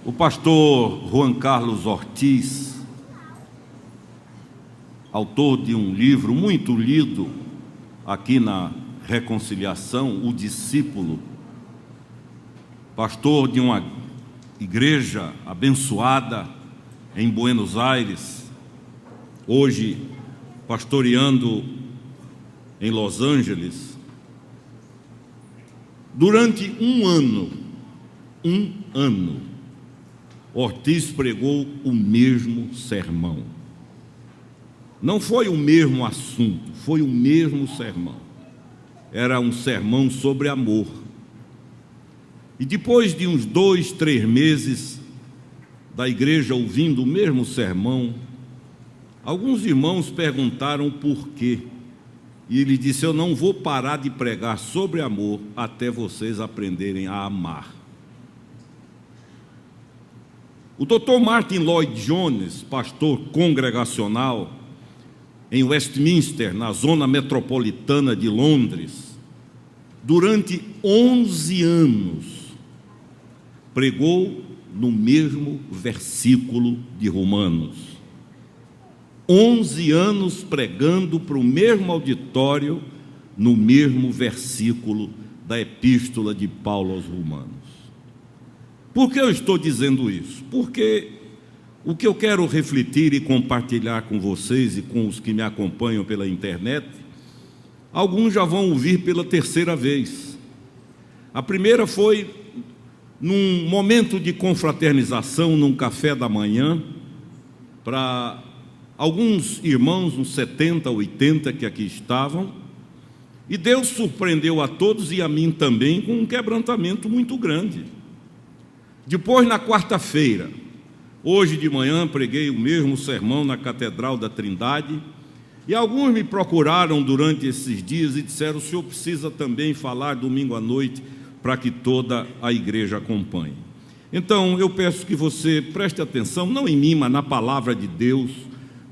O pastor Juan Carlos Ortiz, autor de um livro muito lido aqui na Reconciliação, O Discípulo, pastor de uma igreja abençoada em Buenos Aires, hoje pastoreando em Los Angeles, durante um ano, Ortiz pregou o mesmo sermão. Não foi o mesmo assunto, foi o mesmo sermão. Era um sermão sobre amor. E depois de uns 2, 3 meses da igreja ouvindo o mesmo sermão, alguns irmãos perguntaram por quê. E ele disse: eu não vou parar de pregar sobre amor até vocês aprenderem a amar. O Dr. Martin Lloyd-Jones, pastor congregacional em Westminster, na zona metropolitana de Londres, durante 11 anos, pregou no mesmo versículo de Romanos. 11 anos pregando para o mesmo auditório, no mesmo versículo da epístola de Paulo aos Romanos. Por que eu estou dizendo isso? Porque o que eu quero refletir e compartilhar com vocês e com os que me acompanham pela internet, alguns já vão ouvir pela terceira vez. A primeira foi num momento de confraternização, num café da manhã, para alguns irmãos, uns 70, 80 que aqui estavam, e Deus surpreendeu a todos e a mim também com um quebrantamento muito grande. Depois, na quarta-feira, hoje de manhã, preguei o mesmo sermão na Catedral da Trindade, e alguns me procuraram durante esses dias e disseram: o senhor precisa também falar domingo à noite para que toda a igreja acompanhe. Então, eu peço que você preste atenção, não em mim, mas na palavra de Deus,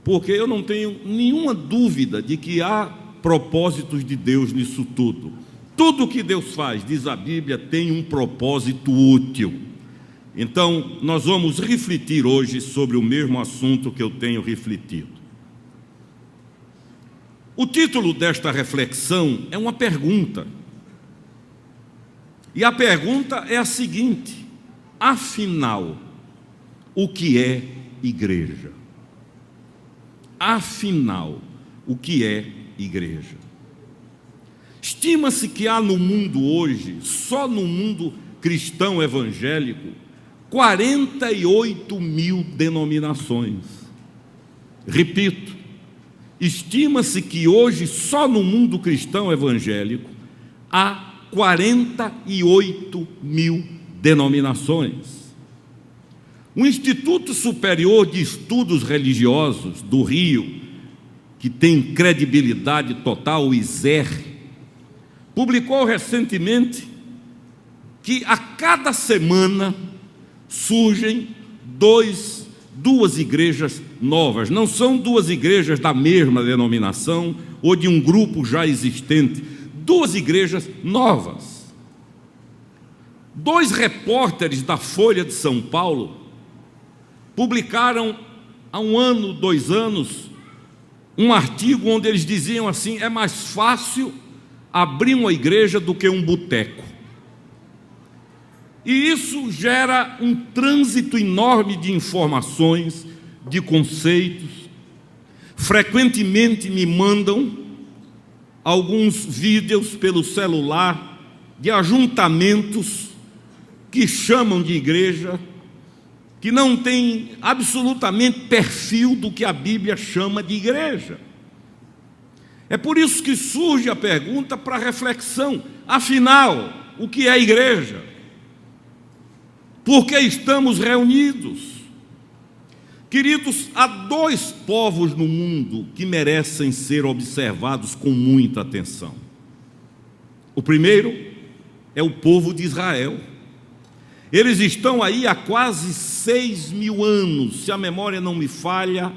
porque eu não tenho nenhuma dúvida de que há propósitos de Deus nisso tudo. Tudo que Deus faz, diz a Bíblia, tem um propósito útil. Então, nós vamos refletir hoje sobre o mesmo assunto que eu tenho refletido. O título desta reflexão é uma pergunta. E a pergunta é a seguinte: afinal, o que é igreja? Afinal, o que é igreja? Estima-se que há no mundo hoje, só no mundo cristão evangélico, 48 mil denominações. Repito, estima-se que hoje, só no mundo cristão evangélico, há 48 mil denominações. O Instituto Superior de Estudos Religiosos do Rio, que tem credibilidade total, o ISER, publicou recentemente que a cada semana surgem duas igrejas novas. Não são duas igrejas da mesma denominação ou de um grupo já existente, duas igrejas novas. 2 repórteres da Folha de São Paulo publicaram há 1 ano, 2 anos, um artigo onde eles diziam assim: é mais fácil abrir uma igreja do que um boteco. E isso gera um trânsito enorme de informações, de conceitos. Frequentemente me mandam alguns vídeos pelo celular de ajuntamentos que chamam de igreja, que não tem absolutamente perfil do que a Bíblia chama de igreja. É por isso que surge a pergunta para reflexão: afinal, o que é igreja? Por que estamos reunidos? Queridos, há 2 povos no mundo que merecem ser observados com muita atenção. O primeiro é o povo de Israel. Eles estão aí há quase 6.000 anos, se a memória não me falha,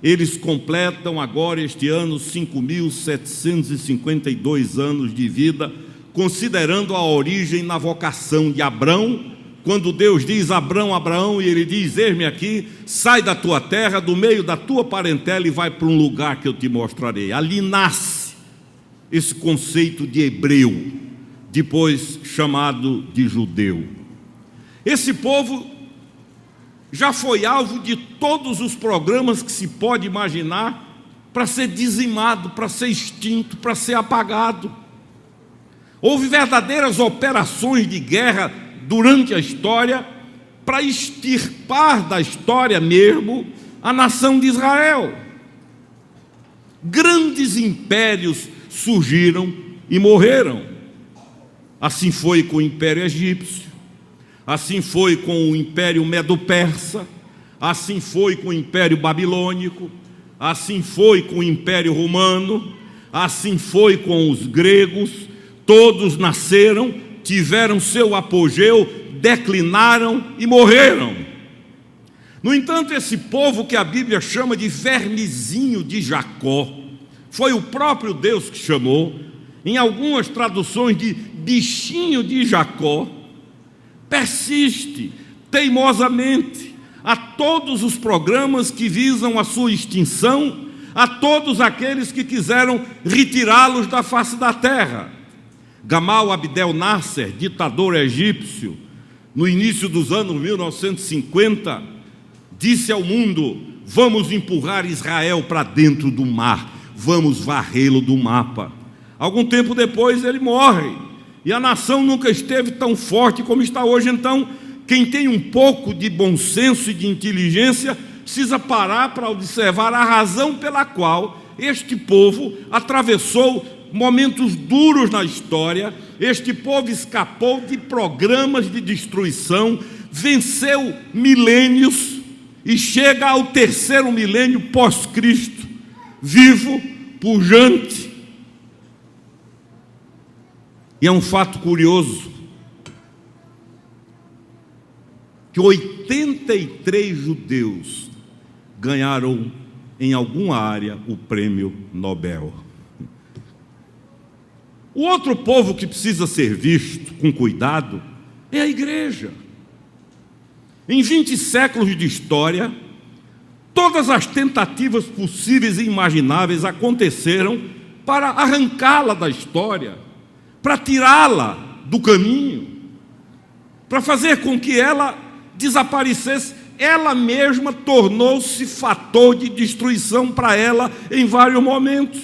eles completam agora este ano 5.752 anos de vida, considerando a origem na vocação de Abrão quando Deus diz a Abraão, Abraão, e ele diz: eis-me aqui, sai da tua terra, do meio da tua parentela e vai para um lugar que eu te mostrarei. Ali nasce esse conceito de hebreu, depois chamado de judeu. Esse povo já foi alvo de todos os programas que se pode imaginar para ser dizimado, para ser extinto, para ser apagado. Houve verdadeiras operações de guerra durante a história para extirpar da história mesmo a nação de Israel. Grandes impérios surgiram e morreram. Assim foi com o Império Egípcio, assim foi com o Império Medo-Persa, assim foi com o Império Babilônico, assim foi com o Império Romano, assim foi com os gregos. Todos nasceram, tiveram seu apogeu, declinaram e morreram. No entanto, esse povo que a Bíblia chama de vermezinho de Jacó, foi o próprio Deus que chamou, em algumas traduções de bichinho de Jacó, persiste teimosamente a todos os programas que visam a sua extinção, a todos aqueles que quiseram retirá-los da face da terra. Gamal Abdel Nasser, ditador egípcio, no início dos anos 1950, disse ao mundo: vamos empurrar Israel para dentro do mar, vamos varrê-lo do mapa. Algum tempo depois ele morre, e a nação nunca esteve tão forte como está hoje. Então, quem tem um pouco de bom senso e de inteligência precisa parar para observar a razão pela qual este povo atravessou momentos duros na história. Este povo escapou de programas de destruição, venceu milênios e chega ao terceiro milênio pós-Cristo, vivo, pujante. E é um fato curioso que 83 judeus ganharam em alguma área o prêmio Nobel. O outro povo que precisa ser visto com cuidado é a igreja. Em 20 séculos de história, todas as tentativas possíveis e imagináveis aconteceram para arrancá-la da história, para tirá-la do caminho, para fazer com que ela desaparecesse. Ela mesma tornou-se fator de destruição para ela em vários momentos.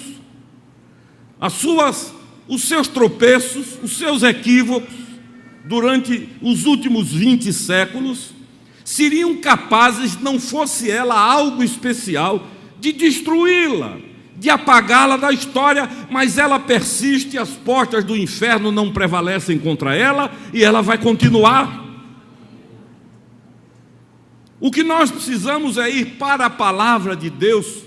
Os seus tropeços, os seus equívocos, durante os últimos 20 séculos, seriam capazes, não fosse ela algo especial, de destruí-la, de apagá-la da história, mas ela persiste, as portas do inferno não prevalecem contra ela, e ela vai continuar. O que nós precisamos é ir para a palavra de Deus,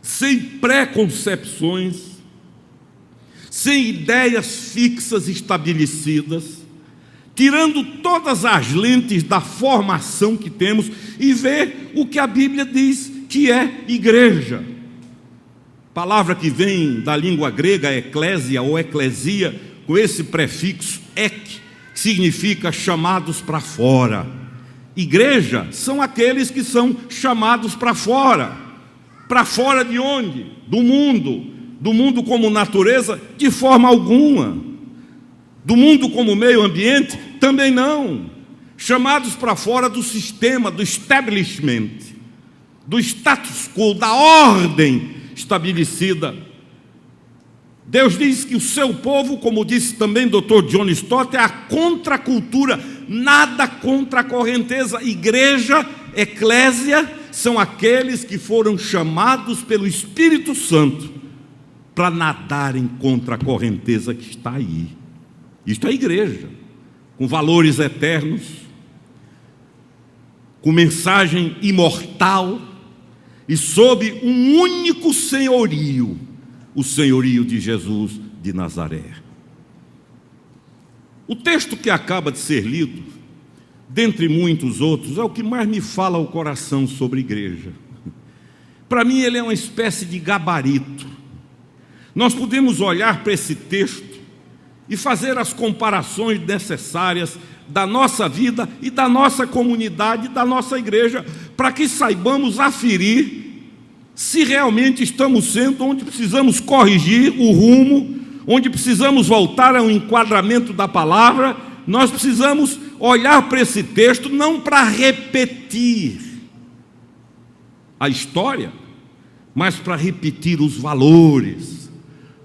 sem preconcepções, sem ideias fixas estabelecidas, tirando todas as lentes da formação que temos e ver o que a Bíblia diz que é igreja. Palavra que vem da língua grega, eclésia ou eclesia, com esse prefixo ek, que significa chamados para fora. Igreja são aqueles que são chamados para fora. Para fora de onde? Do mundo. Do mundo como natureza? De forma alguma. Do mundo como meio ambiente? Também não. Chamados para fora do sistema, do establishment, do status quo, da ordem estabelecida. Deus diz que o seu povo, como disse também Dr. John Stott, é a contracultura, nada contra a correnteza. Igreja, eclésia, são aqueles que foram chamados pelo Espírito Santo para nadarem contra a correnteza que está aí. Isto é igreja, com valores eternos, com mensagem imortal e sob um único senhorio, o senhorio de Jesus de Nazaré. O texto que acaba de ser lido, dentre muitos outros, é o que mais me fala ao coração sobre igreja. Para mim ele é uma espécie de gabarito. Nós podemos olhar para esse texto e fazer as comparações necessárias da nossa vida e da nossa comunidade, da nossa igreja, para que saibamos aferir se realmente estamos sendo onde precisamos corrigir o rumo, onde precisamos voltar ao enquadramento da palavra. Nós precisamos olhar para esse texto não para repetir a história, mas para repetir os valores,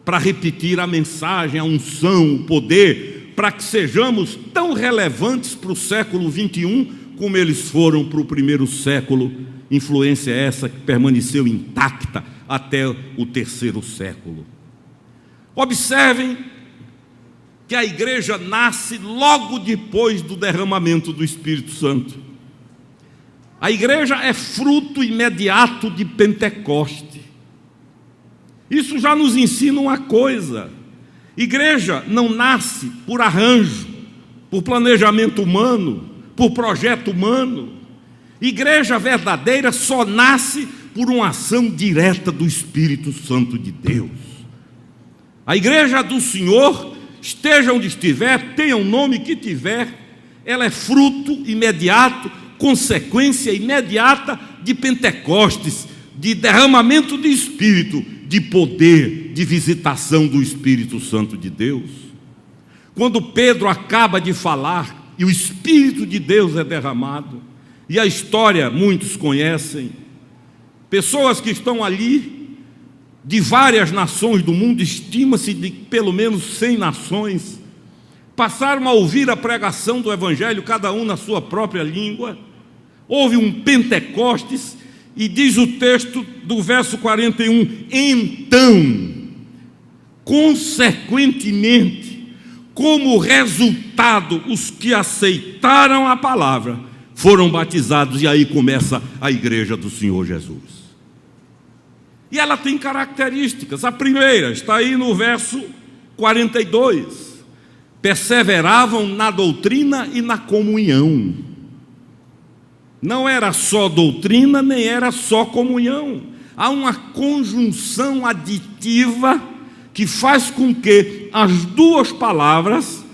para repetir a mensagem, a unção, o poder, para que sejamos tão relevantes para o século 21 como eles foram para o primeiro século, influência essa que permaneceu intacta até o terceiro século. Observem que a igreja nasce logo depois do derramamento do Espírito Santo. A igreja é fruto imediato de Pentecoste. Isso já nos ensina uma coisa: igreja não nasce por arranjo, por planejamento humano, por projeto humano. Igreja verdadeira só nasce por uma ação direta do Espírito Santo de Deus. A igreja do Senhor, esteja onde estiver, tenha o nome que tiver, ela é fruto imediato, consequência imediata de Pentecostes, de derramamento de Espírito, de poder, de visitação do Espírito Santo de Deus. Quando Pedro acaba de falar e o Espírito de Deus é derramado, e a história muitos conhecem, pessoas que estão ali de várias nações do mundo, estima-se de pelo menos 100 nações, passaram a ouvir a pregação do Evangelho, cada um na sua própria língua. Houve um Pentecostes, e diz o texto do verso 41, então, consequentemente, como resultado, os que aceitaram a palavra foram batizados, e aí começa a igreja do Senhor Jesus. E ela tem características. A primeira está aí no verso 42. Perseveravam na doutrina e na comunhão. Não era só doutrina, nem era só comunhão. Há uma conjunção aditiva que faz com que as duas palavras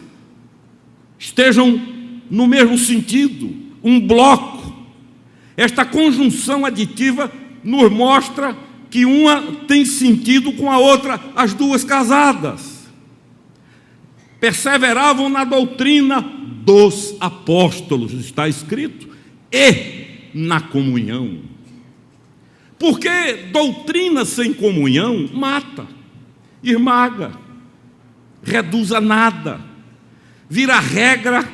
estejam no mesmo sentido, um bloco. Esta conjunção aditiva nos mostra que uma tem sentido com a outra, as duas casadas. Perseveravam na doutrina dos apóstolos, está escrito, e na comunhão. Porque doutrina sem comunhão mata, esmaga, reduz a nada, vira regra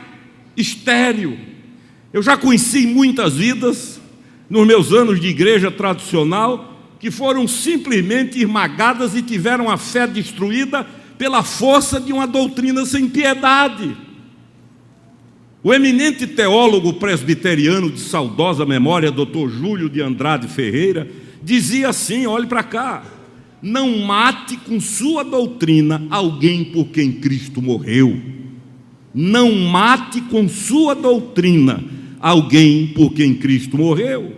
estéril. Eu já conheci muitas vidas, nos meus anos de igreja tradicional, que foram simplesmente esmagadas e tiveram a fé destruída pela força de uma doutrina sem piedade. O eminente teólogo presbiteriano de saudosa memória, Dr. Júlio de Andrade Ferreira, dizia assim, olhe para cá: não mate com sua doutrina alguém por quem Cristo morreu. Não mate com sua doutrina alguém por quem Cristo morreu.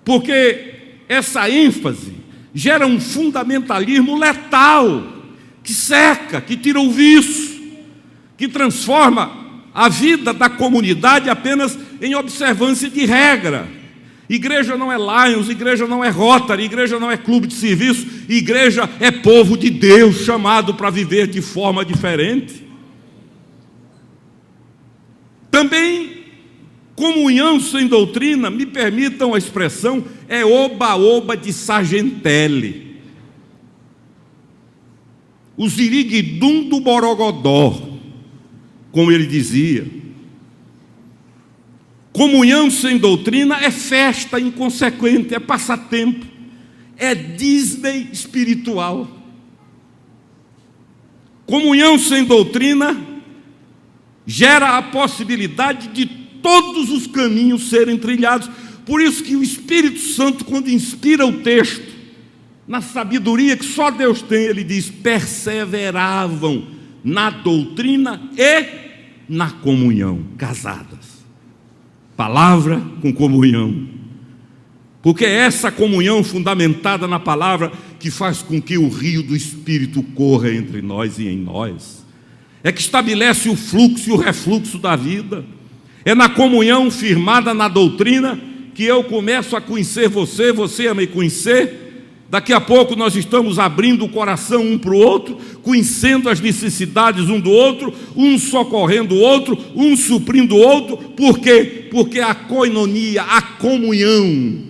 Porque essa ênfase gera um fundamentalismo letal, que seca, que tira o viço, que transforma a vida da comunidade apenas em observância de regra. Igreja não é Lions, igreja não é Rotary, igreja não é clube de serviço, igreja é povo de Deus chamado para viver de forma diferente. Também comunhão sem doutrina, me permitam a expressão, é oba-oba de Sargentelli. O ziriguidum do borogodó, como ele dizia. Comunhão sem doutrina é festa inconsequente, é passatempo, é Disney espiritual. Comunhão sem doutrina gera a possibilidade de todos os caminhos serem trilhados. Por isso que o Espírito Santo, quando inspira o texto, na sabedoria que só Deus tem, ele diz: perseveravam na doutrina e na comunhão, casadas. Palavra com comunhão. Porque é essa comunhão fundamentada na palavra que faz com que o rio do Espírito corra entre nós e em nós. é que estabelece o fluxo e o refluxo da vida. É na comunhão firmada na doutrina que eu começo a conhecer você, você a me conhecer. Daqui a pouco nós estamos abrindo o coração um para o outro, conhecendo as necessidades um do outro, um socorrendo o outro, um suprindo o outro. Por quê? Porque a koinonia, a comunhão,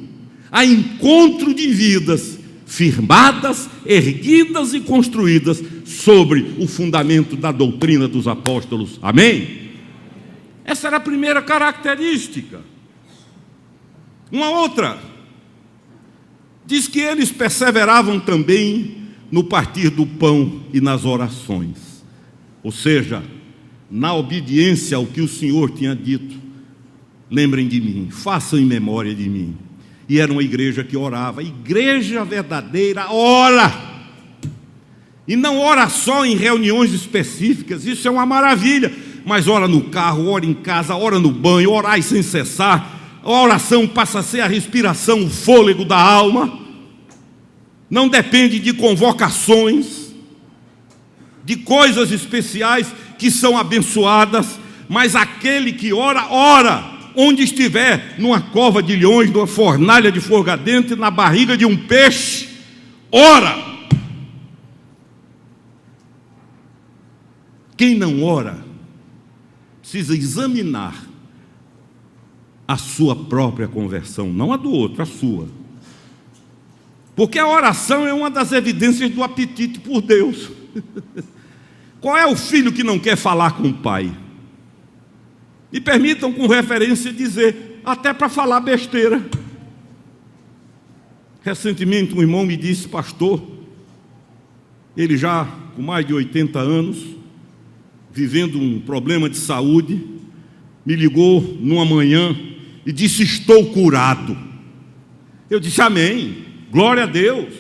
a encontro de vidas firmadas, erguidas e construídas sobre o fundamento da doutrina dos apóstolos. Amém? Essa era a primeira característica. Uma outra, diz que eles perseveravam também no partir do pão e nas orações, ou seja, na obediência ao que o Senhor tinha dito. Lembrem de mim, façam em memória de mim. E era uma igreja que orava. Igreja verdadeira ora, e não ora só em reuniões específicas. Isso é uma maravilha, mas ora no carro, ora em casa, ora no banho, orai sem cessar. A oração passa a ser a respiração, o fôlego da alma. Não depende de convocações, de coisas especiais que são abençoadas, mas aquele que ora, ora onde estiver, numa cova de leões, numa fornalha de fogo ardente, na barriga de um peixe, ora. Quem não ora precisa examinar a sua própria conversão, não a do outro, a sua. Porque a oração é uma das evidências do apetite por Deus. Qual é o filho que não quer falar com o pai? Me permitam, com referência, dizer, até para falar besteira. Recentemente um irmão me disse, pastor, ele já com mais de 80 anos, vivendo um problema de saúde, me ligou numa manhã e disse, estou curado. Eu disse, amém, glória a Deus.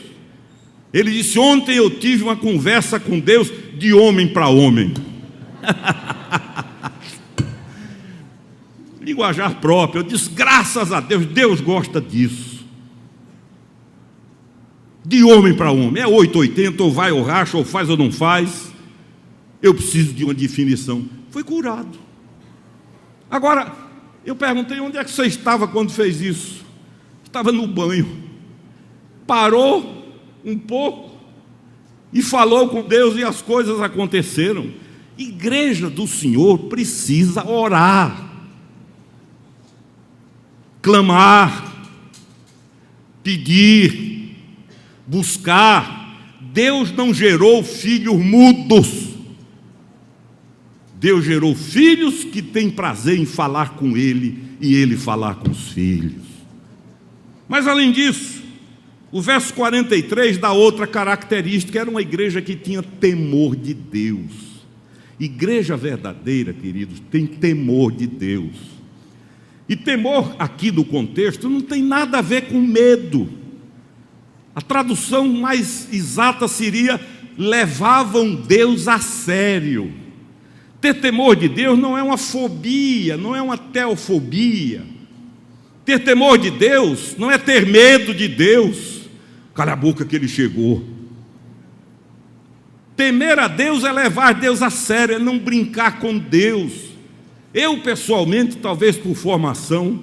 Ele disse, ontem eu tive uma conversa com Deus de homem para homem. Linguajar próprio. Eu disse, graças a Deus, Deus gosta disso. De homem para homem, é 880, ou vai ou racha, ou faz ou não faz. Eu preciso de uma definição. Foi curado. Agora, eu perguntei, onde é que você estava quando fez isso? Estava no banho. Parou um pouco e falou com Deus e as coisas aconteceram. Igreja do Senhor precisa orar, clamar, pedir, buscar. Deus não gerou filhos mudos. Deus gerou filhos que têm prazer em falar com Ele e Ele falar com os filhos. Mas além disso, o verso 43 dá outra característica. Era uma igreja que tinha temor de Deus. Igreja verdadeira, queridos, tem temor de Deus. E temor aqui no contexto não tem nada a ver com medo. A tradução mais exata seria, levavam Deus a sério. Ter temor de Deus não é uma fobia, não é uma teofobia. Ter temor de Deus não é ter medo de Deus. Cala a boca que ele chegou. Temer a Deus é levar Deus a sério, é não brincar com Deus. Eu pessoalmente, talvez por formação,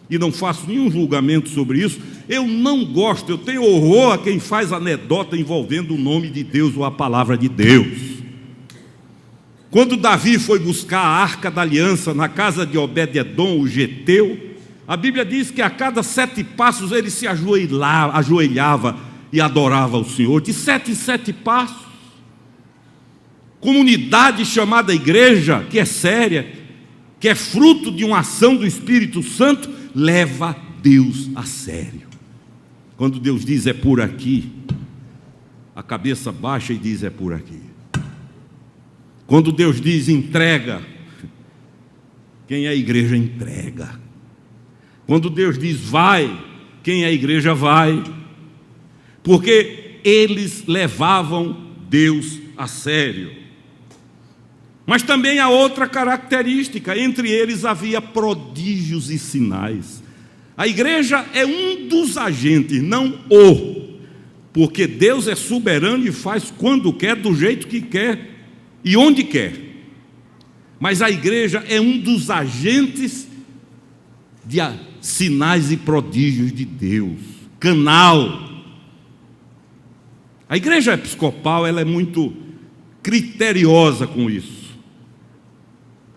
e não faço nenhum julgamento sobre isso, eu não gosto, eu tenho horror a quem faz anedota envolvendo o nome de Deus ou a palavra de Deus. Quando Davi foi buscar a arca da aliança na casa de Obed-edom, o geteu, a Bíblia diz que a cada 7 passos ele se ajoelhava e adorava o Senhor, de 7 em 7 passos. Comunidade chamada igreja, que é séria, que é fruto de uma ação do Espírito Santo, leva Deus a sério. Quando Deus diz é por aqui, a cabeça baixa e diz é por aqui. Quando Deus diz entrega, quem é a igreja entrega. Quando Deus diz vai, quem é a igreja vai. Porque eles levavam Deus a sério. Mas também há outra característica, entre eles havia prodígios e sinais. A igreja é um dos agentes, não o, porque Deus é soberano e faz quando quer, do jeito que quer e onde quer. Mas a igreja é um dos agentes de sinais e prodígios de Deus, canal. A igreja episcopal, ela é muito criteriosa com isso.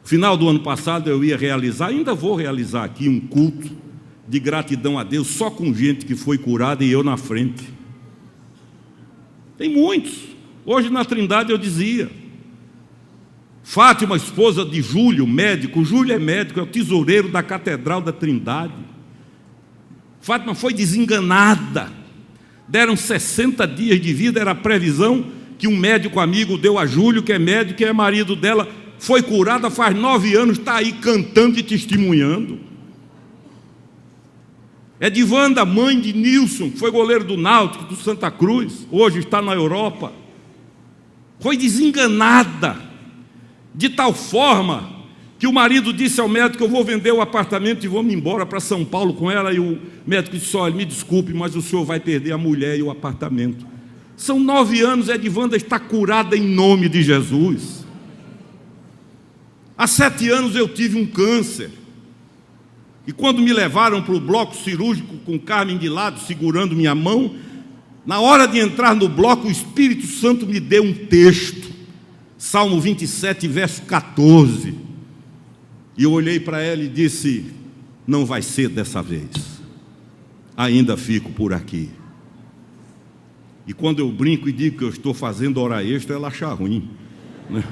No final do ano passado eu ia realizar, ainda vou realizar aqui um culto de gratidão a Deus, só com gente que foi curada e eu na frente. Tem muitos. Hoje na Trindade eu dizia, Fátima, esposa de Júlio, médico. Júlio é médico, é o tesoureiro da Catedral da Trindade. Fátima foi desenganada. Deram 60 dias de vida, era a previsão que um médico amigo deu a Júlio, que é médico, que é marido dela, foi curada faz 9 anos, está aí cantando e testemunhando. Edivanda, mãe de Nilson, que foi goleiro do Náutico, do Santa Cruz, hoje está na Europa, foi desenganada, de tal forma que o marido disse ao médico: eu vou vender o apartamento e vou me embora para São Paulo com ela. E o médico disse: olha, me desculpe, mas o senhor vai perder a mulher e o apartamento. São 9 anos, Edivanda está curada em nome de Jesus. Há 7 anos eu tive um câncer, e quando me levaram para o bloco cirúrgico com Carmen de lado, segurando minha mão, na hora de entrar no bloco, o Espírito Santo me deu um texto, Salmo 27, verso 14, e eu olhei para ela e disse: não vai ser dessa vez, ainda fico por aqui. E quando eu brinco e digo que eu estou fazendo hora extra, ela acha ruim, né?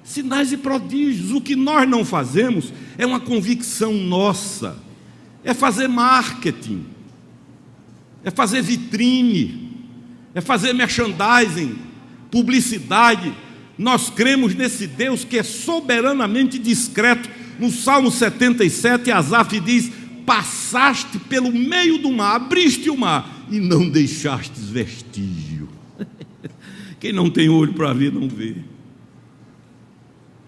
Sinais e prodígios. O que nós não fazemos é uma convicção nossa, é fazer marketing, é fazer vitrine, é fazer merchandising, publicidade. Nós cremos nesse Deus que é soberanamente discreto. No Salmo 77, Asaf diz: passaste pelo meio do mar, abriste o mar e não deixastes vestígio. Quem não tem olho para ver, não vê.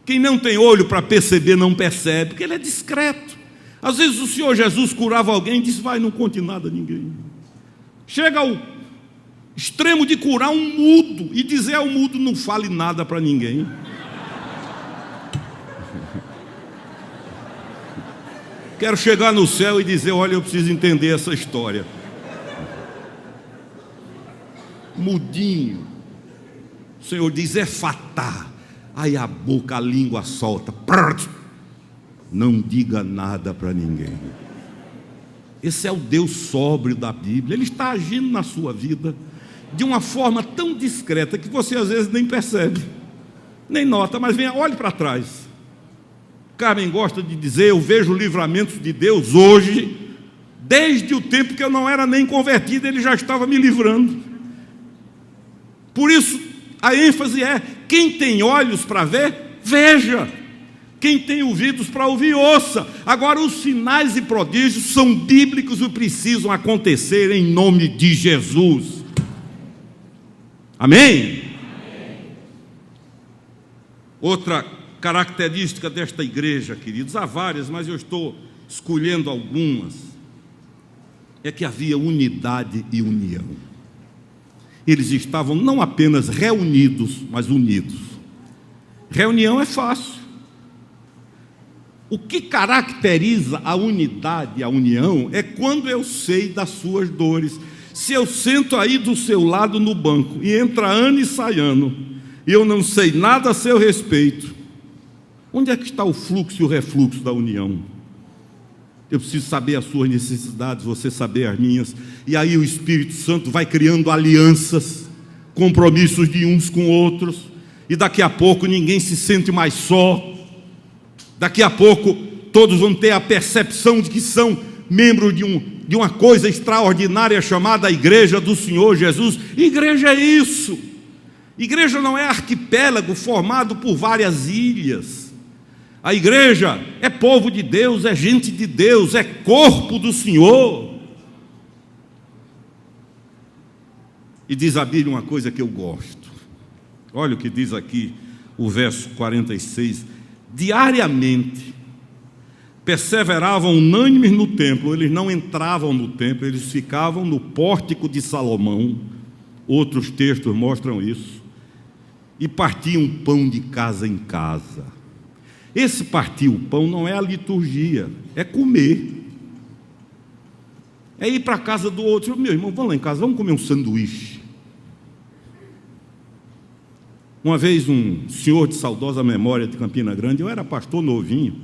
Quem não tem olho para perceber, não percebe, porque ele é discreto. Às vezes o Senhor Jesus curava alguém e disse: vai, não conte nada a ninguém. Chega ao extremo de curar um mudo e dizer ao mudo: não fale nada para ninguém. Quero chegar no céu e dizer: olha, eu preciso entender essa história. Mudinho. O Senhor diz: é fatá. Aí a boca, a língua solta. Não diga nada para ninguém. Esse é o Deus sóbrio da Bíblia. Ele está agindo na sua vida de uma forma tão discreta que você às vezes nem percebe, nem nota, mas venha, olhe para trás. Carmen gosta de dizer: eu vejo livramentos de Deus hoje, desde o tempo que eu não era nem convertido, Ele já estava me livrando. Por isso a ênfase é: quem tem olhos para ver, veja. Quem tem ouvidos para ouvir, ouça. Agora, os sinais e prodígios são bíblicos e precisam acontecer em nome de Jesus. Amém? Outra característica desta igreja, queridos, há várias, mas eu estou escolhendo algumas, é que havia unidade e união. Eles estavam não apenas reunidos, mas unidos. Reunião é fácil. O que caracteriza a unidade, a união, é quando eu sei das suas dores. Se eu sento aí do seu lado no banco e entra ano e sai ano, e eu não sei nada a seu respeito, onde é que está o fluxo e o refluxo da união? Eu preciso saber as suas necessidades, você saber as minhas, e aí o Espírito Santo vai criando alianças, compromissos de uns com outros, e daqui a pouco ninguém se sente mais só. Daqui a pouco todos vão ter a percepção de que são membros de uma coisa extraordinária chamada a Igreja do Senhor Jesus. Igreja é isso. Igreja não é arquipélago formado por várias ilhas. A igreja é povo de Deus, é gente de Deus, é corpo do Senhor. E diz a Bíblia uma coisa que eu gosto. Olha o que diz aqui o verso 46. Diariamente perseveravam unânimes no templo. Eles não entravam no templo, eles ficavam no pórtico de Salomão. Outros textos mostram isso. e partiam pão de casa em casa. Esse partir o pão não é a liturgia, é comer. É ir para a casa do outro. Meu irmão, vamos lá em casa, vamos comer um sanduíche. Uma vez um senhor de saudosa memória de Campina Grande, eu era pastor novinho,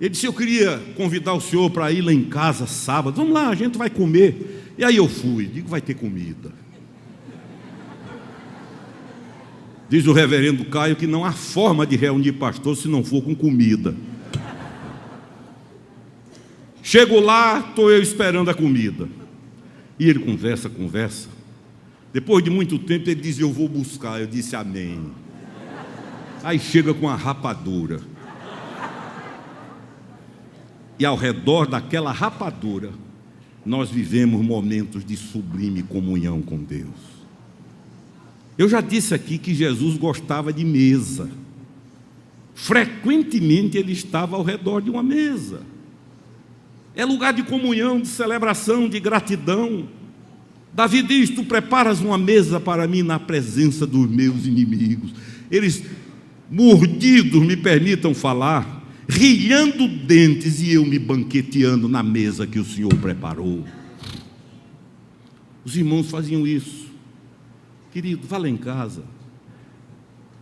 ele disse: eu queria convidar o senhor para ir lá em casa sábado. Vamos lá, a gente vai comer. E aí eu fui, digo, vai ter comida. Diz o reverendo Caio que não há forma de reunir pastor se não for com comida. Chego lá, estou eu esperando a comida. E ele conversa. Depois de muito tempo ele diz: eu vou buscar. Eu disse: amém. Aí chega com a rapadura. E ao redor daquela rapadura, nós vivemos momentos de sublime comunhão com Deus. Eu já disse aqui que Jesus gostava de mesa. Frequentemente ele estava ao redor de uma mesa. É lugar de comunhão, de celebração, de gratidão. Davi diz: tu preparas uma mesa para mim na presença dos meus inimigos. Eles, mordidos, me permitam falar, rilhando dentes, e eu me banqueteando na mesa que o Senhor preparou. Os irmãos faziam isso. Querido, vá lá em casa.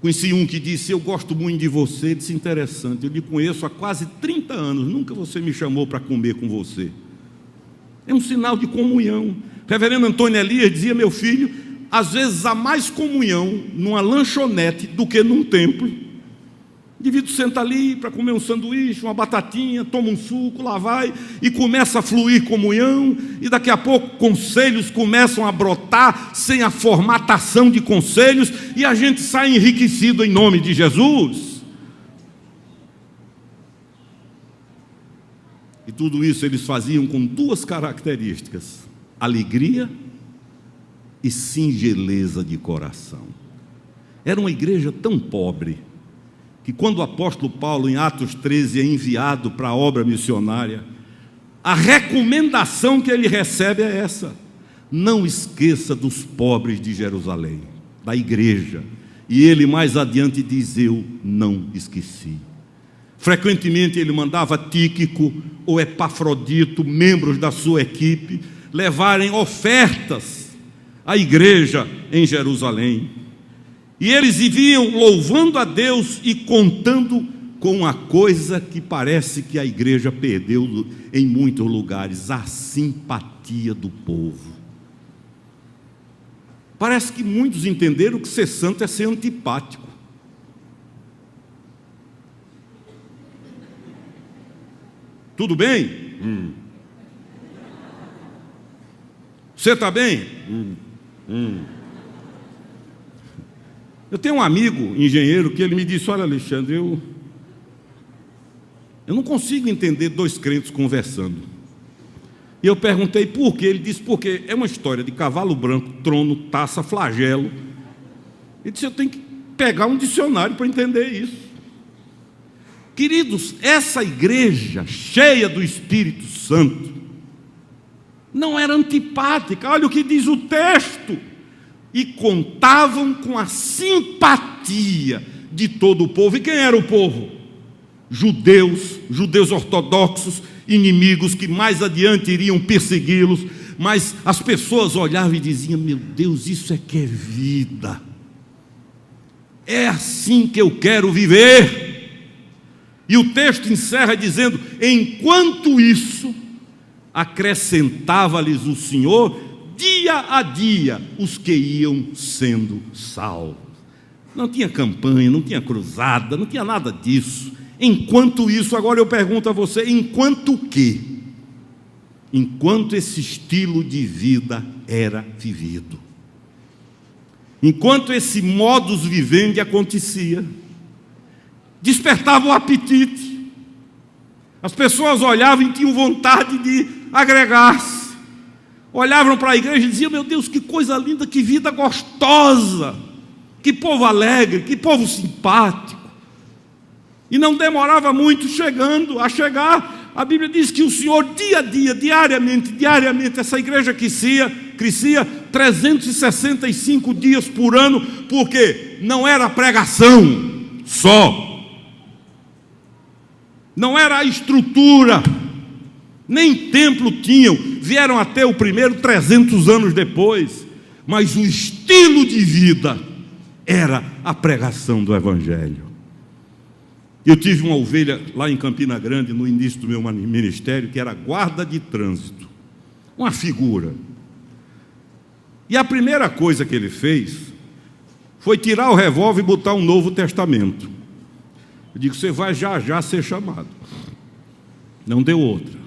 Conheci um que disse: eu gosto muito de você. Disse: interessante, eu lhe conheço há quase 30 anos, nunca você me chamou para comer com você. É um sinal de comunhão. Reverendo Antônio Elias dizia: meu filho, às vezes há mais comunhão numa lanchonete do que num templo. O indivíduo senta ali para comer um sanduíche, uma batatinha, toma um suco, lá vai, e começa a fluir comunhão, e daqui a pouco conselhos começam a brotar, sem a formatação de conselhos, e a gente sai enriquecido em nome de Jesus. E tudo isso eles faziam com duas características: alegria e singeleza de coração. Era uma igreja tão pobre, que quando o apóstolo Paulo, em Atos 13, é enviado para a obra missionária, a recomendação que ele recebe é essa: não esqueça dos pobres de Jerusalém, da igreja. E ele mais adiante diz: eu não esqueci. Frequentemente ele mandava Tíquico ou Epafrodito, membros da sua equipe, levarem ofertas à igreja em Jerusalém. E eles viviam louvando a Deus e contando com uma coisa que parece que a igreja perdeu em muitos lugares: a simpatia do povo. Parece que muitos entenderam que ser santo é ser antipático. Tudo bem? Você está bem? Eu tenho um amigo, engenheiro, que ele me disse: olha, Alexandre, eu não consigo entender dois crentes conversando. E eu perguntei por quê. Ele disse: porque é uma história de cavalo branco, trono, taça, flagelo. Ele disse: eu tenho que pegar um dicionário para entender isso. Queridos, essa igreja cheia do Espírito Santo não era antipática. Olha o que diz o texto: e contavam com a simpatia de todo o povo. E quem era o povo? Judeus ortodoxos, inimigos que mais adiante iriam persegui-los. Mas as pessoas olhavam e diziam: meu Deus, isso é que é vida, é assim que eu quero viver. E o texto encerra dizendo: enquanto isso, acrescentava-lhes o Senhor dia a dia os que iam sendo salvos. Não tinha campanha, não tinha cruzada, não tinha nada disso. Enquanto isso, agora eu pergunto a você: enquanto o quê? Enquanto esse estilo de vida era vivido, enquanto esse modus vivendi acontecia, despertava o apetite. As pessoas olhavam e tinham vontade de agregar-se. Olhavam para a igreja e diziam: meu Deus, que coisa linda, que vida gostosa, que povo alegre, que povo simpático. E não demorava muito a chegar. A Bíblia diz que o Senhor, dia a dia, diariamente, essa igreja crescia, 365 dias por ano, porque não era pregação só, não era a estrutura, nem templo tinham, vieram até o primeiro 300 anos depois, mas o estilo de vida era a pregação do Evangelho. Eu tive uma ovelha lá em Campina Grande, no início do meu ministério, que era guarda de trânsito, uma figura. E a primeira coisa que ele fez foi tirar o revólver e botar um Novo Testamento. Eu digo, você vai já já ser chamado. Não deu outra.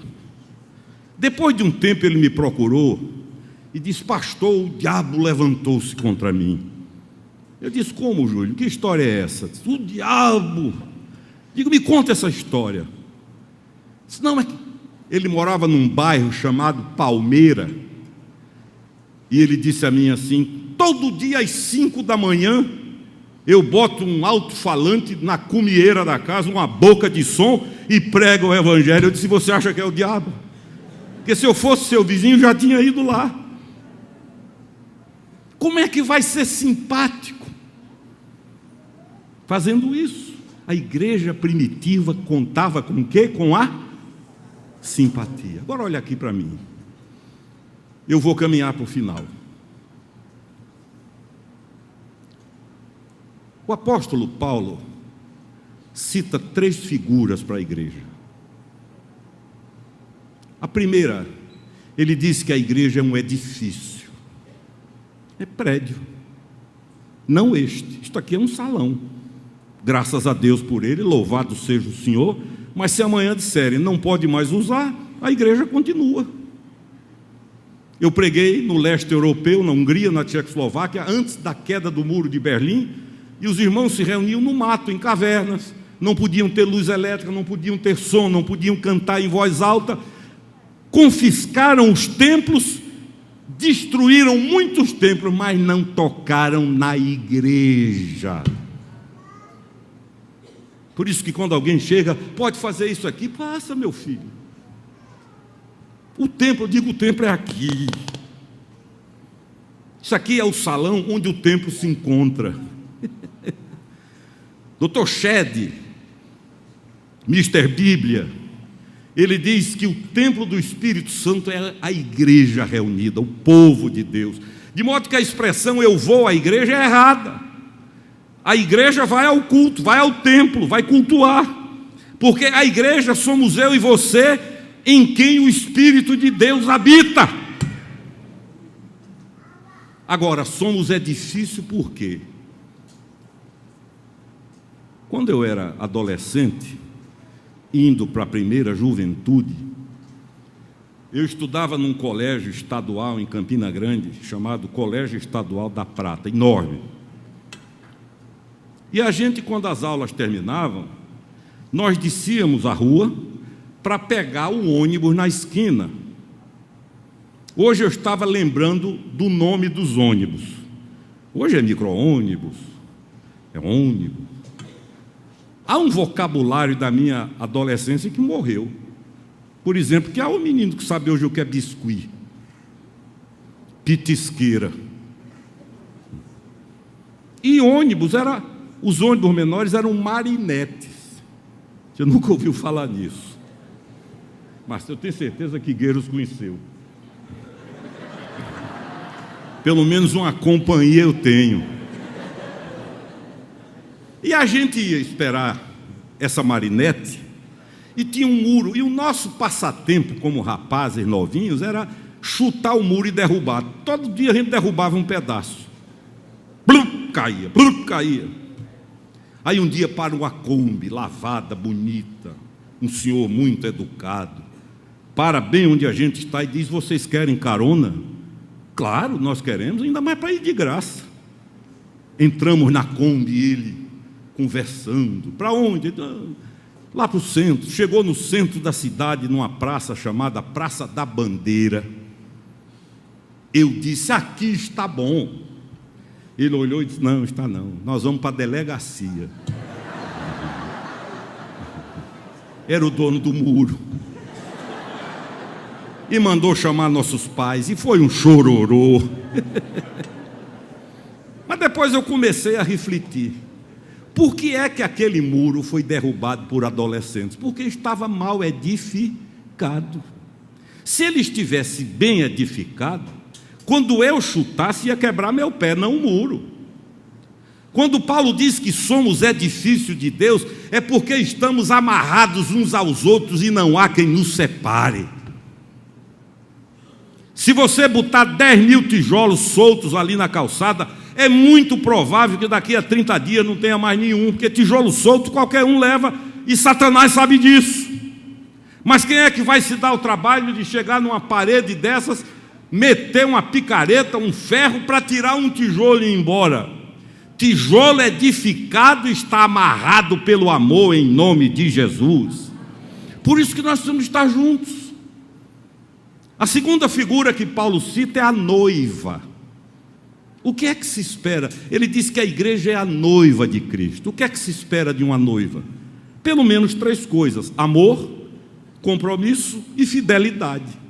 Depois de um tempo ele me procurou e disse, pastor, o diabo levantou-se contra mim. Eu disse, como, Júlio? Que história é essa? O diabo. Digo, me conta essa história. Disse, não, é que ele morava num bairro chamado Palmeira. E ele disse a mim assim, todo dia às 5 da manhã, eu boto um alto-falante na cumieira da casa, uma boca de som, e prego o Evangelho. Eu disse, você acha que é o diabo? Porque se eu fosse seu vizinho, já tinha ido lá. Como é que vai ser simpático fazendo isso? A igreja primitiva contava com o quê? Com a simpatia. Agora olha aqui para mim. Eu vou caminhar para o final. O apóstolo Paulo cita 3 figuras para a igreja. A primeira, ele diz que a igreja é um edifício. É prédio. Não este. Isto aqui é um salão. Graças a Deus por ele, louvado seja o Senhor. Mas se amanhã disserem não pode mais usar, a igreja continua. Eu preguei no leste europeu, na Hungria, na Tchecoslováquia, antes da queda do muro de Berlim, e os irmãos se reuniam no mato, em cavernas, não podiam ter luz elétrica, não podiam ter som, não podiam cantar em voz alta, confiscaram os templos, destruíram muitos templos, mas não tocaram na igreja. Por isso que quando alguém chega, pode fazer isso aqui, passa, meu filho. O templo, eu digo, o templo é aqui. Isso aqui é o salão onde o templo se encontra. Dr. Shedd, Mr. Bíblia, ele diz que o templo do Espírito Santo é a igreja reunida, o povo de Deus. De modo que a expressão eu vou à igreja é errada. A igreja vai ao culto, vai ao templo, vai cultuar. Porque a igreja somos eu e você, em quem o Espírito de Deus habita. Agora, somos edifício por quê? Quando eu era adolescente, indo para a primeira juventude, eu estudava num colégio estadual em Campina Grande, chamado Colégio Estadual da Prata, enorme. E a gente, quando as aulas terminavam, nós descíamos a rua para pegar o ônibus na esquina. Hoje eu estava lembrando do nome dos ônibus. Hoje é micro-ônibus, é ônibus. Há um vocabulário da minha adolescência que morreu. Por exemplo, que há um menino que sabe hoje o que é biscuit, pitisqueira. E ônibus os ônibus menores eram marinetes. Você nunca ouviu falar nisso. Mas eu tenho certeza que Gueiros conheceu. Pelo menos uma companhia eu tenho. E a gente ia esperar essa marinete e tinha um muro. E o nosso passatempo como rapazes novinhos era chutar o muro e derrubar. Todo dia a gente derrubava um pedaço. Blum, caía, blum, caía. Aí um dia para uma Kombi, lavada, bonita, um senhor muito educado, para bem onde a gente está e diz, vocês querem carona? Claro, nós queremos, ainda mais para ir de graça. Entramos na Kombi, ele conversando. Para onde? Lá para o centro. Chegou no centro da cidade, numa praça chamada Praça da Bandeira. Eu disse, aqui está bom. Ele olhou e disse, não, está não, nós vamos para a delegacia. Era o dono do muro. e mandou chamar nossos pais, e foi um chororô. Mas depois eu comecei a refletir. Por que é que aquele muro foi derrubado por adolescentes? Porque estava mal edificado. Se ele estivesse bem edificado, quando eu chutasse ia quebrar meu pé, não o muro. Quando Paulo diz que somos edifício de Deus, é porque estamos amarrados uns aos outros e não há quem nos separe. Se você botar 10.000 tijolos soltos ali na calçada, é muito provável que daqui a 30 dias não tenha mais nenhum, porque tijolo solto qualquer um leva, e Satanás sabe disso. Mas quem é que vai se dar o trabalho de chegar numa parede dessas, meter uma picareta, um ferro, para tirar um tijolo e ir embora? Tijolo edificado está amarrado pelo amor em nome de Jesus. Por isso que nós temos que estar juntos. A segunda figura que Paulo cita é a noiva. O que é que se espera? Ele diz que a igreja é a noiva de Cristo. O que é que se espera de uma noiva? Pelo menos 3 coisas: amor, compromisso e fidelidade.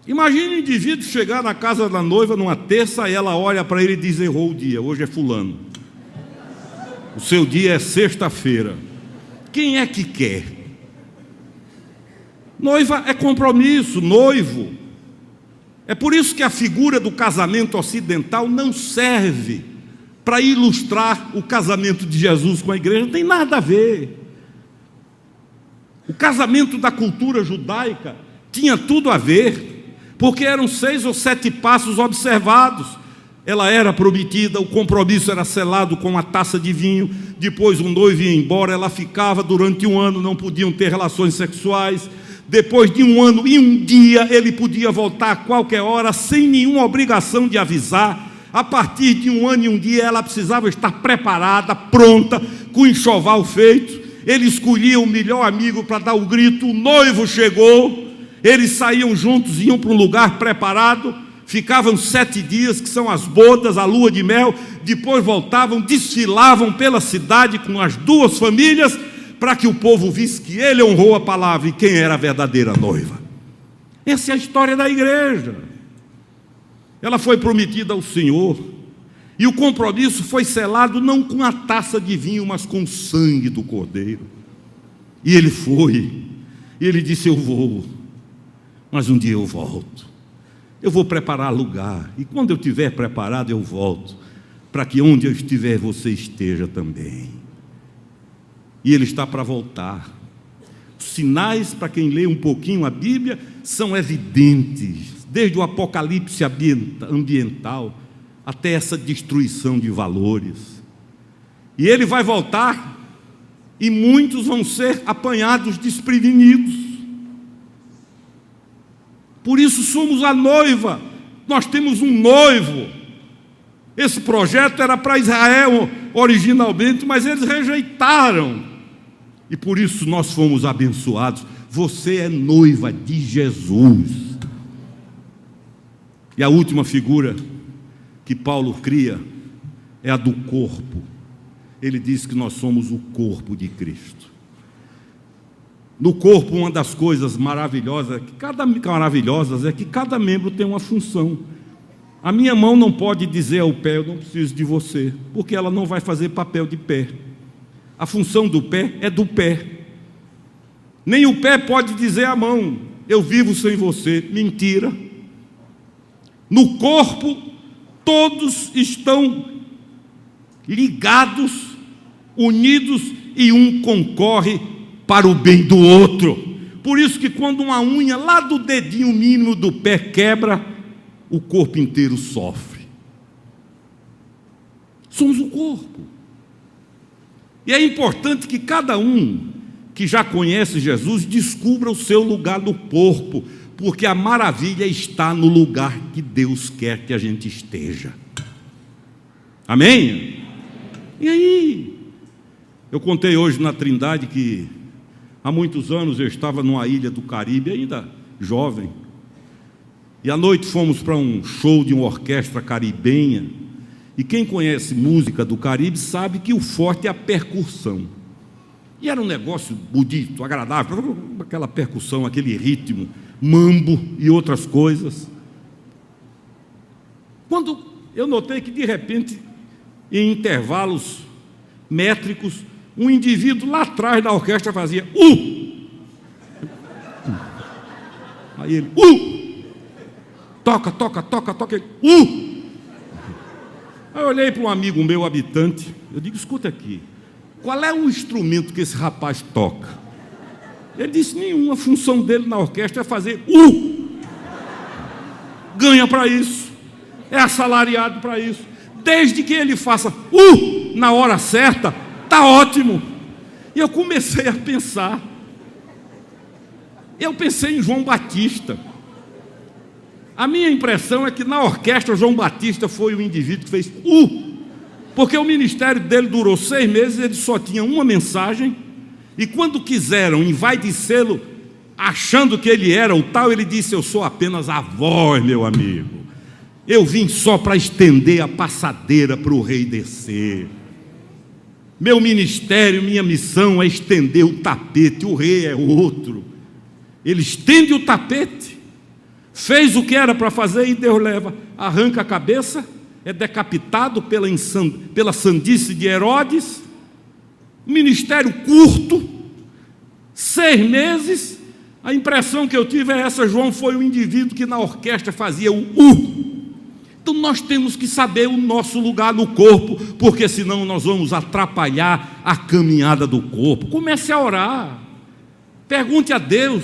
Imagine um indivíduo chegar na casa da noiva numa terça e ela olha para ele e diz: errou o dia, hoje é fulano. O seu dia é sexta-feira. Quem é que quer? Noiva é compromisso, noivo. É por isso que a figura do casamento ocidental não serve para ilustrar o casamento de Jesus com a igreja, não tem nada a ver. O casamento da cultura judaica tinha tudo a ver, porque eram 6 ou 7 passos observados. Ela era prometida, o compromisso era selado com uma taça de vinho, depois o noivo ia embora, ela ficava durante 1 ano, não podiam ter relações sexuais. Depois de 1 ano e 1 dia, ele podia voltar a qualquer hora, sem nenhuma obrigação de avisar. A partir de 1 ano e 1 dia, ela precisava estar preparada, pronta, com o enxoval feito. Ele escolhia o melhor amigo para dar o grito, o noivo chegou. Eles saíam juntos, iam para um lugar preparado, ficavam 7 dias, que são as bodas, a lua de mel. Depois voltavam, desfilavam pela cidade com as 2 famílias, para que o povo visse que ele honrou a palavra e quem era a verdadeira noiva. Essa é a história da igreja. Ela foi prometida ao Senhor, e o compromisso foi selado não com a taça de vinho, mas com o sangue do Cordeiro. E ele foi, e ele disse: eu vou, mas um dia eu volto. Eu vou preparar lugar, e quando eu estiver preparado eu volto, para que onde eu estiver você esteja também. E ele está para voltar. Os sinais, para quem lê um pouquinho a Bíblia, são evidentes, desde o apocalipse ambiental até essa destruição de valores. E ele vai voltar, e muitos vão ser apanhados desprevenidos. Por isso somos a noiva, nós temos um noivo. Esse projeto era para Israel originalmente, mas eles rejeitaram. E por isso nós fomos abençoados. Você é noiva de Jesus. E a última figura que Paulo cria é a do corpo. Ele diz que nós somos o corpo de Cristo. No corpo, uma das coisas maravilhosas é que cada membro tem uma função. A minha mão não pode dizer ao pé: eu não preciso de você, porque ela não vai fazer papel de pé. A função do pé é do pé. Nem o pé pode dizer à mão: eu vivo sem você. Mentira. No corpo, todos estão ligados, unidos, e um concorre para o bem do outro. Por isso que quando uma unha lá do dedinho mínimo do pé quebra, o corpo inteiro sofre. Somos o corpo. E é importante que cada um que já conhece Jesus descubra o seu lugar no corpo, porque a maravilha está no lugar que Deus quer que a gente esteja. Amém? E aí? Eu contei hoje na Trindade que há muitos anos eu estava numa ilha do Caribe, ainda jovem, e à noite fomos para um show de uma orquestra caribenha. E quem conhece música do Caribe sabe que o forte é a percussão. E era um negócio bonito, agradável, aquela percussão, aquele ritmo, mambo e outras coisas. Quando eu notei que, de repente, em intervalos métricos, um indivíduo lá atrás da orquestra fazia Aí ele, toca, ele, Aí eu olhei para um amigo meu, habitante, eu digo, escuta aqui, qual é o instrumento que esse rapaz toca? Ele disse, nenhuma, a função dele na orquestra é fazer ganha para isso, é assalariado para isso, desde que ele faça na hora certa, está ótimo. E eu comecei a pensar, eu pensei em João Batista. A minha impressão é que na orquestra João Batista foi o indivíduo que fez porque o ministério dele durou 6 meses, ele só tinha uma mensagem, e quando quiseram envaidecê-lo, achando que ele era o tal, ele disse, eu sou apenas a voz, meu amigo, eu vim só para estender a passadeira para o rei descer, meu ministério, minha missão é estender o tapete, o rei é outro, ele estende o tapete, fez o que era para fazer e Deus leva, arranca a cabeça, é decapitado pela sandice de Herodes, ministério curto, 6 meses, a impressão que eu tive é essa, João foi o indivíduo que na orquestra fazia o Então nós temos que saber o nosso lugar no corpo, porque senão nós vamos atrapalhar a caminhada do corpo. Comece a orar, pergunte a Deus,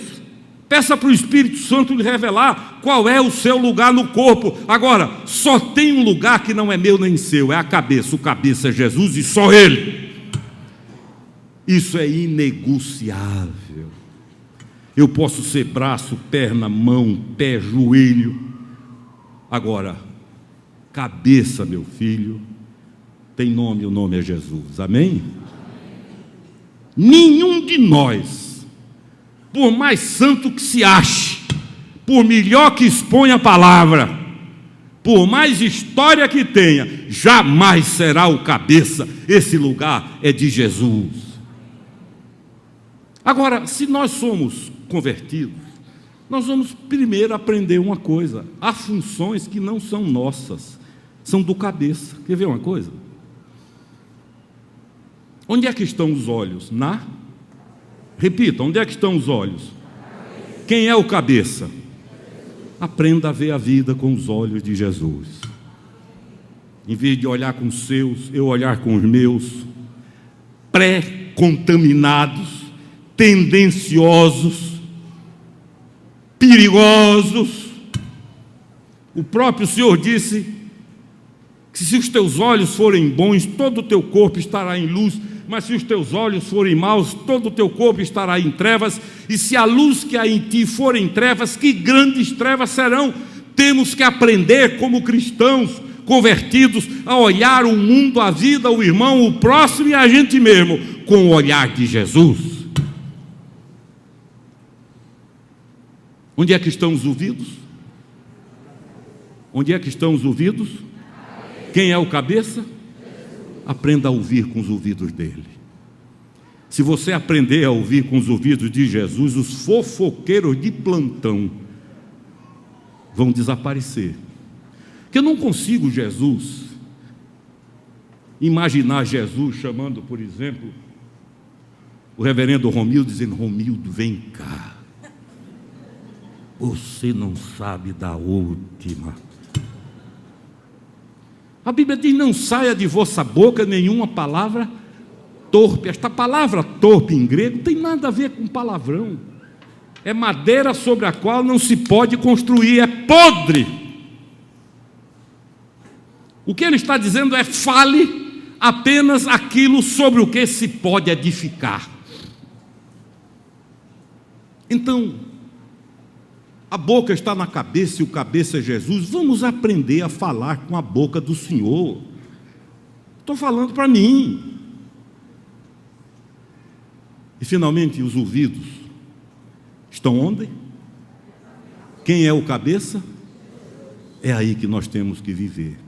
peça para o Espírito Santo lhe revelar qual é o seu lugar no corpo. Agora, só tem um lugar que não é meu nem seu, é a cabeça. O cabeça é Jesus e só Ele. Isso é inegociável. Eu posso ser braço, perna, mão, pé, joelho. Agora, cabeça, meu filho, tem nome, o nome é Jesus. Amém? Nenhum de nós, por mais santo que se ache, por melhor que exponha a palavra, por mais história que tenha, jamais será o cabeça. Esse lugar é de Jesus. Agora, se nós somos convertidos, nós vamos primeiro aprender uma coisa: há funções que não são nossas, são do cabeça. Quer ver uma coisa? Onde é que estão os olhos? Repita, onde é que estão os olhos? Quem é o cabeça? Aprenda a ver a vida com os olhos de Jesus. Em vez de olhar com os seus, eu olhar com os meus, pré-contaminados, tendenciosos, perigosos. O próprio Senhor disse que se os teus olhos forem bons, todo o teu corpo estará em luz, mas se os teus olhos forem maus, todo o teu corpo estará em trevas, e se a luz que há em ti for em trevas, que grandes trevas serão. Temos que aprender como cristãos convertidos a olhar o mundo, a vida, o irmão, o próximo e a gente mesmo com o olhar de Jesus. Onde é que estão os ouvidos? Onde é que estão os ouvidos? Quem é o cabeça? Aprenda a ouvir com os ouvidos dele. Se você aprender a ouvir com os ouvidos de Jesus, os fofoqueiros de plantão vão desaparecer. Porque eu não consigo imaginar Jesus chamando, por exemplo, o reverendo Romildo, dizendo: Romildo, vem cá, você não sabe da última. A Bíblia diz: não saia de vossa boca nenhuma palavra torpe. Esta palavra torpe em grego não tem nada a ver com palavrão. É madeira sobre a qual não se pode construir, é podre. O que ele está dizendo é: fale apenas aquilo sobre o que se pode edificar. Então, a boca está na cabeça e o cabeça é Jesus. Vamos aprender a falar com a boca do Senhor. Estou falando para mim. E finalmente, os ouvidos estão onde? Quem é o cabeça? É aí que nós temos que viver.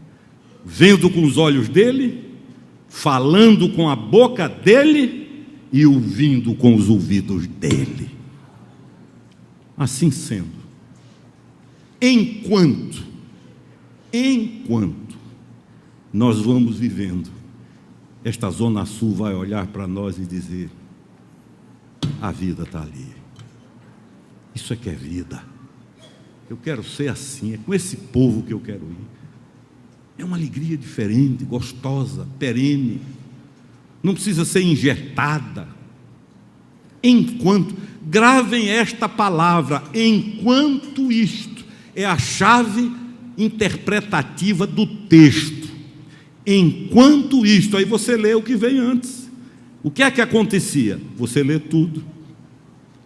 Vendo com os olhos dele, falando com a boca dele e ouvindo com os ouvidos dele. Assim sendo, enquanto nós vamos vivendo, esta Zona Sul vai olhar para nós e dizer: a vida está ali. Isso é que é vida. Eu quero ser assim, é com esse povo que eu quero ir. É uma alegria diferente, gostosa, perene. Não precisa ser injetada. Gravem esta palavra, enquanto isto é a chave interpretativa do texto. Enquanto isto, aí você lê o que vem antes. O que é que acontecia? Você lê tudo.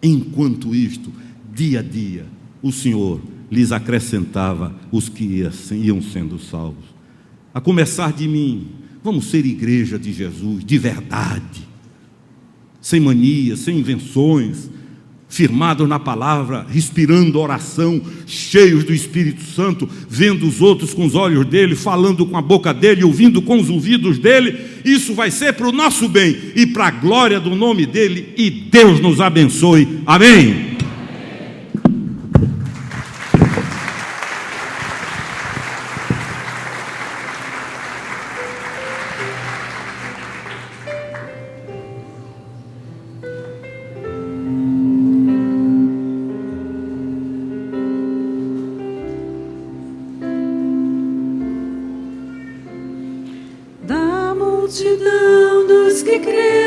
Enquanto isto, dia a dia, o Senhor lhes acrescentava os que iam sendo salvos. A começar de mim, vamos ser igreja de Jesus, de verdade, sem manias, sem invenções, firmados na palavra, respirando oração, cheios do Espírito Santo, vendo os outros com os olhos dele, falando com a boca dele, ouvindo com os ouvidos dele. Isso vai ser para o nosso bem e para a glória do nome dele, e Deus nos abençoe. Amém. Multidão dos que creem